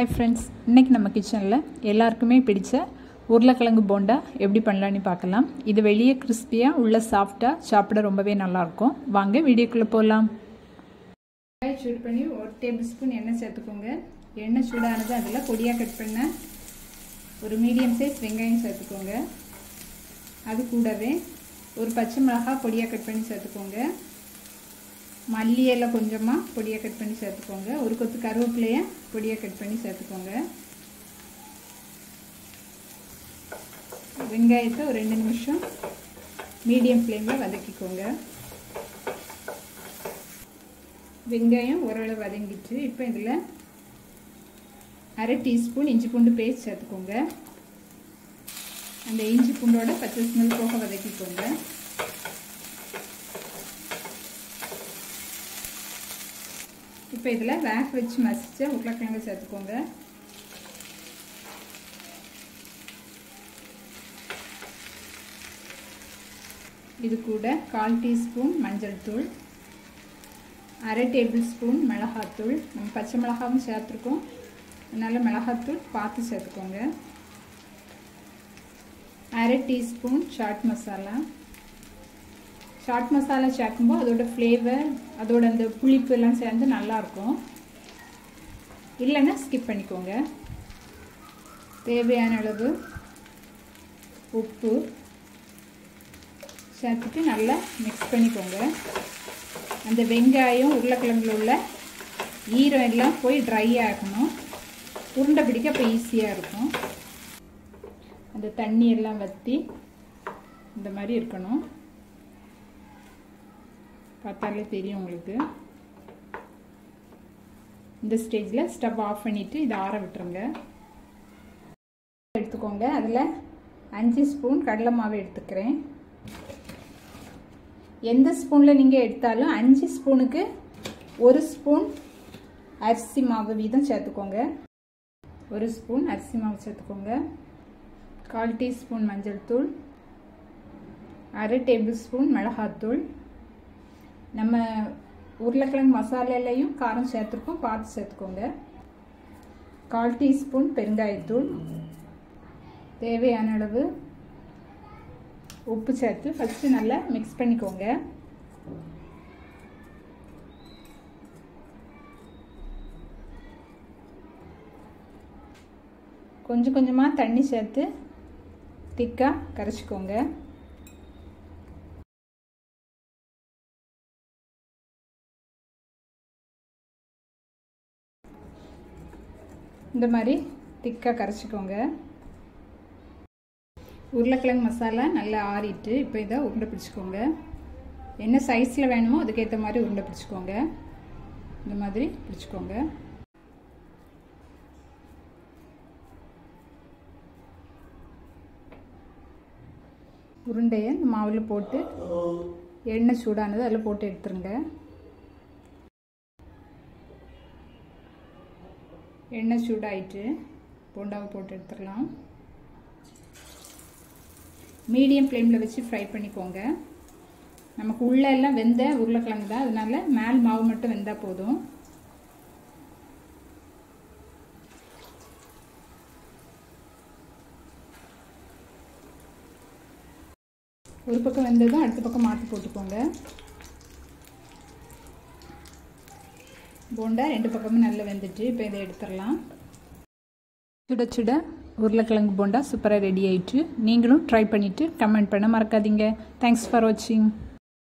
Hi friends, இன்றைக்கி நம்ம கிச்சனில் எல்லாருக்குமே பிடிச்ச உருளைக்கிழங்கு போண்டா எப்படி பண்ணலான்னு பார்க்கலாம். இது வெளியே கிறிஸ்பியாக உள்ள சாஃப்டாக சாப்பிட ரொம்பவே நல்லாயிருக்கும். வாங்க வீடியோக்குள்ளே போகலாம். சூடு பண்ணி 1 டேபிள் ஸ்பூன் எண்ணெய் சேர்த்துக்கோங்க. எண்ணெய் சூடானது அதில் பொடியாக கட் பண்ண ஒரு மீடியம் சைஸ் வெங்காயம் சேர்த்துக்கோங்க. அது கூடவே ஒரு பச்சை மிளகாய் பொடியாக கட் பண்ணி சேர்த்துக்கோங்க. மல்லி இலை கொஞ்சமாக பொடியாக கட் பண்ணி சேர்த்துக்கோங்க. ஒரு கொத்து கருவேப்பிலையை பொடியாக கட் பண்ணி சேர்த்துக்கோங்க. வெங்காயத்தை ஒரு 2 நிமிஷம் மீடியம் ஃப்ளேமில் வதக்கிக்கோங்க. வெங்காயம் ஓரளவு வதங்கிட்டு இப்போ இதில் 1/2 டீஸ்பூன் இஞ்சி பூண்டு பேஸ்ட் சேர்த்துக்கோங்க. அந்த இஞ்சி பூண்டோட பச்சை ஸ்மெல் போக வதக்கிக்கோங்க. இப்போ இதில் வேக வச்சு மசிச்ச உருளைக்கிழங்கு சேர்த்துக்கோங்க. இது கூட 1/4 டீஸ்பூன் மஞ்சள் தூள், 1/2 டேபிள் ஸ்பூன் மிளகாத்தூள். நம்ம பச்சை மிளகாவும் சேர்த்துருக்கோம், அதனால் மிளகாத்தூள் பார்த்து சேர்த்துக்கோங்க. 1/2 டீஸ்பூன் சாட் மசாலா. சாட் மசாலா சேர்க்கும்போது அதோட ஃப்ளேவர், அதோட அந்த புளிப்பு எல்லாம் சேர்ந்து நல்லாயிருக்கும். இல்லைன்னா ஸ்கிப் பண்ணிக்கோங்க. தேவையான அளவு உப்பு சேர்த்துட்டு நல்லா மிக்ஸ் பண்ணிக்கோங்க. அந்த வெங்காயம் உருளைக்கிழங்குல உள்ள ஈரம் எல்லாம் போய் ட்ரை ஆகணும். உருண்டை பிடிக்க அப்போ ஈஸியாக இருக்கும். அந்த தண்ணி எல்லாம் வற்றி இந்த மாதிரி இருக்கணும். பார்த்தாலே தெரியும் உங்களுக்கு. இந்த ஸ்டேஜில் ஸ்டவ் ஆஃப் பண்ணிவிட்டு இதை ஆற விட்டுருங்க. எடுத்துக்கோங்க. அதில் 5 ஸ்பூன் கடலை மாவு எடுத்துக்கிறேன். எந்த ஸ்பூனில் நீங்கள் எடுத்தாலும் 5 ஸ்பூனுக்கு 1 ஸ்பூன் அரிசி மாவு வீதம் சேர்த்துக்கோங்க. 1 ஸ்பூன் அரிசி மாவு சேர்த்துக்கோங்க. 1/4 டீஸ்பூன் மஞ்சள் தூள், 1/2 டேபிள் ஸ்பூன் மிளகாத்தூள். நம்ம உருளைக்கிழங்கு மசாலாலையும் காரம் சேர்த்துருக்கோம், பார்த்து சேர்த்துக்கோங்க. 1/4 டீஸ்பூன் பெருங்காயத்தூள், தேவையான அளவு உப்பு சேர்த்து ஃபஸ்ட்டு நல்லா மிக்ஸ் பண்ணிக்கோங்க. கொஞ்சம் கொஞ்சமாக தண்ணி சேர்த்து திக்காக கரைச்சிக்கோங்க. இந்த மாதிரி திக்காக கரைச்சிக்கோங்க. உருளைக்கிழங்கு மசாலா நல்லா ஆறிட்டு இப்போ இதை உருண்டை பிடிச்சிக்கோங்க. என்ன சைஸில் வேணுமோ அதுக்கேற்ற மாதிரி உருண்டை பிடிச்சிக்கோங்க. இந்த மாதிரி பிடிச்சிக்கோங்க. உருண்டையை இந்த மாவில் போட்டு எண்ணெய் சூடானது அதில் போட்டு எடுத்துருங்க. எண்ணெய் சூடாயிட்டு போண்டாவை போட்டு எடுத்துடலாம். மீடியம் ஃப்ளேமில் வச்சு ஃப்ரை பண்ணிக்கோங்க. நமக்கு உள்ளே எல்லாம் வெந்த உருளைக்கிழங்கு தான், அதனால மேல் மாவு மட்டும் வெந்தால் போதும். ஒரு பக்கம் வெந்ததும் அடுத்த பக்கம் மாற்றி போட்டுக்கோங்க. போண்டா 2 பக்கமும் நல்லா வெந்துட்டு இப்போ இதை எடுத்துடலாம். சுட சுட உருளைக்கிழங்கு போண்டா சூப்பராக ரெடி ஆயிட்டு. நீங்களும் ட்ரை பண்ணிவிட்டு கமெண்ட் பண்ண மறக்காதீங்க. தேங்க்ஸ் ஃபார் வாட்சிங்.